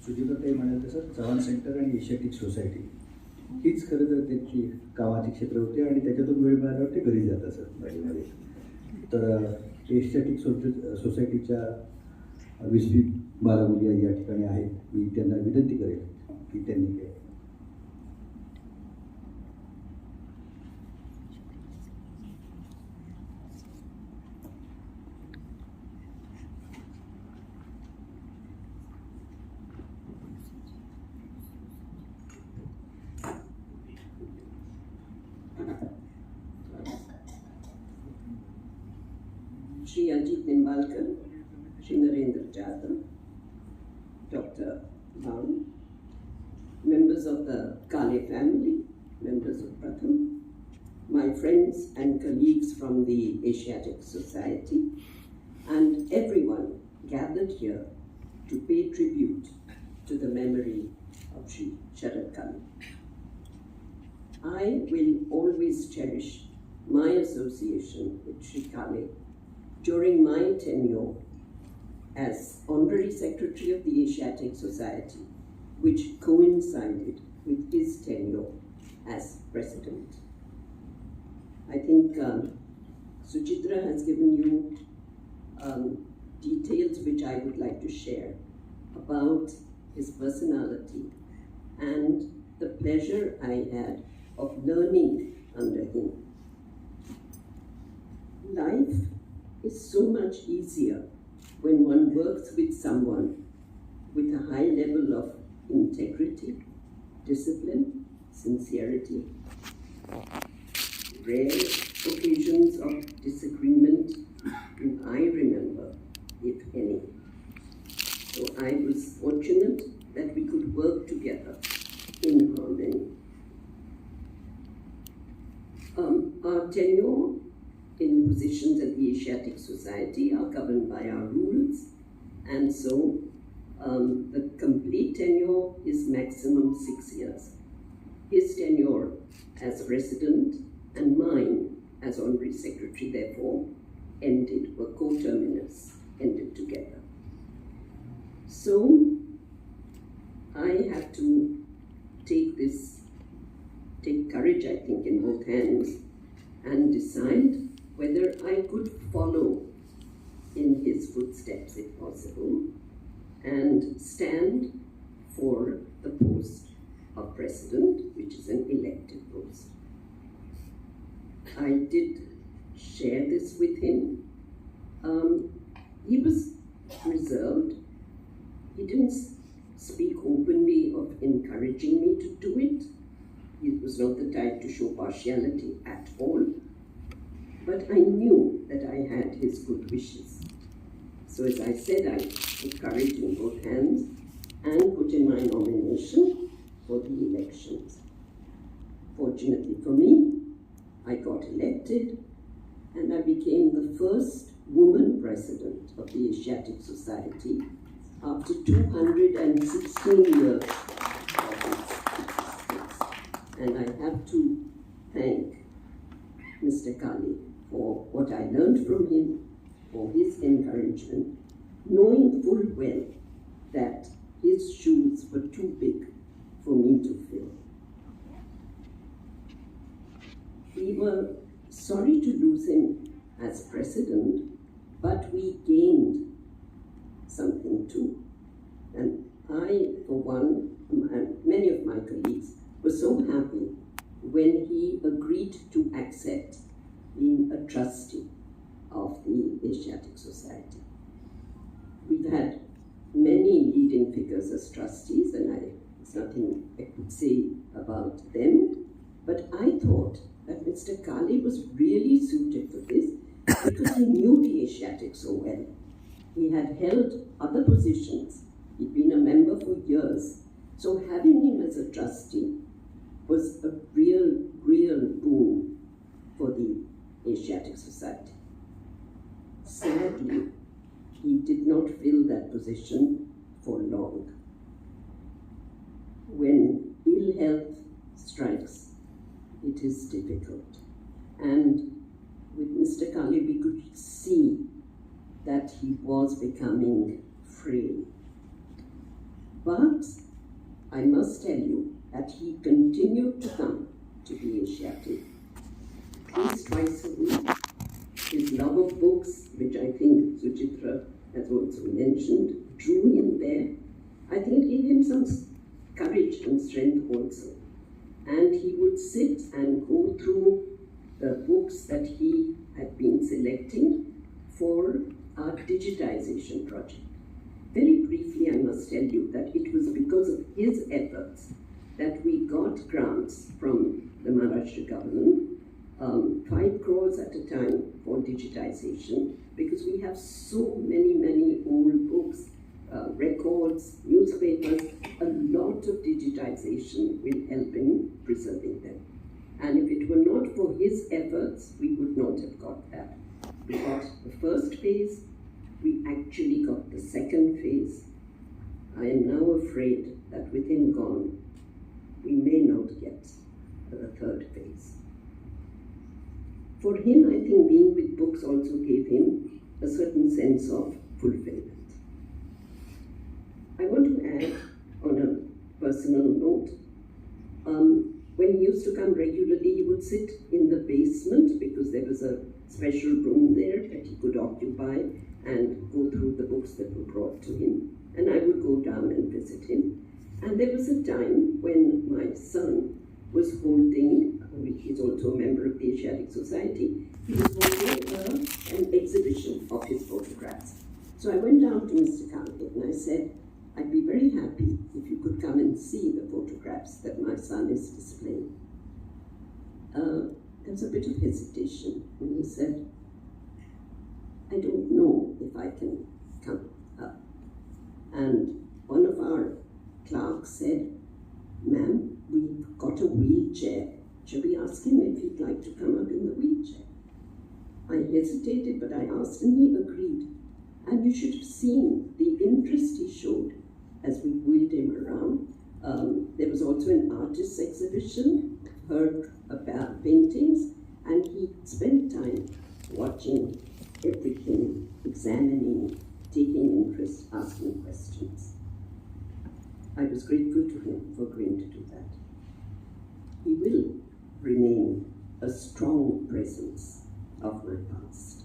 सुजिताताई म्हणाल तसं चव्हाण सेंटर आणि एशियाटिक सोसायटी हीच खरं तर त्यांची कामाची क्षेत्र होते आणि त्याच्यातून वेळ मिळाल्यावर ते घरी जात असत गाडीमध्ये. तर एशियाटिक सोसायटीच्या 20वी बालमुली या ठिकाणी आहेत. मी त्यांना विनंती करेल की त्यांनी Shri Ajit Nimbalkar, Shri Narendra Jadhav, Dr. Bhaun, members of the Kale family, members of Pratham, my friends and colleagues from the Asiatic Society, and everyone gathered here to pay tribute to the memory of Shri Sharad Kale. I will always cherish my association with Shri Kale during my tenure as Honorary Secretary of the Asiatic Society, which coincided with his tenure as President. I think Suchitra has given you details which I would like to share about his personality and the pleasure I had of learning under him. Life is so much easier when one works with someone with a high level of integrity, discipline, sincerity. Rare occasions of disagreement do I remember, if any. So I was fortunate that we could work together in harmony. Our tenure in positions at the Asiatic Society are governed by our rules, and so the complete tenure is maximum 6 years. His tenure as resident and mine as Honorary Secretary, therefore, were coterminous, ended together. So I had to take courage, I think, in both hands and decide whether I could follow in his footsteps, if possible, and stand for the post of President, which is an elected post. I did share this with him. He was reserved. He didn't speak openly of encouraging me to do it. He was not the type to show partiality at all. But I knew that I had his good wishes. So as I said, I took courage in both hands and put in my nomination for the elections. Fortunately for me, I got elected and I became the first woman president of the Asiatic Society after 216 years of its existence. And I have to thank Mr. Kale for what I learned from him, for his encouragement, knowing full well that his shoes were too big for me to fill. We were sorry to lose him as president, but we gained something too. And I, for one, and many of my colleagues, were so happy when he agreed to accept being a trustee of the Asiatic Society. We've had many leading figures as trustees, and there's nothing I could say about them, but I thought that Mr. Kale was really suited for this because he knew the Asiatic so well. He had held other positions. He'd been a member for years. So having him as a trustee was a real boon for the Asiatic Society. Sadly, he did not fill that position for long. When ill health strikes, it is difficult. And with Mr. Kale, we could see that he was becoming frail. But I must tell you that he continued to come to the Asiatic at least twice a week. His love of books, which I think Suchitra has also mentioned, drew him there. I think it gave him some courage and strength also. And he would sit and go through the books that he had been selecting for our digitization project. Very briefly, I must tell you that it was because of his efforts that we got grants from the Maharashtra government, 5 crores at a time for digitization, because we have so many old books, records, newspapers. A lot of digitization will help in preserving them. And if it were not for his efforts, we would not have got that. We got the first phase, we actually got the second phase. I am now afraid that with him gone, we may not get the third phase. For him, I think being with books also gave him a certain sense of fulfillment. I want to add, on a personal note, when he used to come regularly, he would sit in the basement because there was a special room there that he could occupy and go through the books that were brought to him. And I would go down and visit him. And there was a time when my son was holding, he's also a member of the Asiatic Society, he was holding an exhibition of his photographs. So I went down to Mr. Kalkit and I said, I'd be very happy if you could come and see the photographs that my son is displaying. There was a bit of hesitation, and he said, I don't know if I can come up. And one of our clerks said, ma'am, we've got a wheelchair. Shall we ask him if he'd like to come up in the wheelchair? I hesitated, but I asked, and he agreed. And you should have seen the interest he showed as we wheeled him around. There was also an artist's exhibition, her paintings, and he spent time watching everything, examining, taking interest, asking questions. I was grateful to him for agreeing to do that. He will remain a strong presence of my past.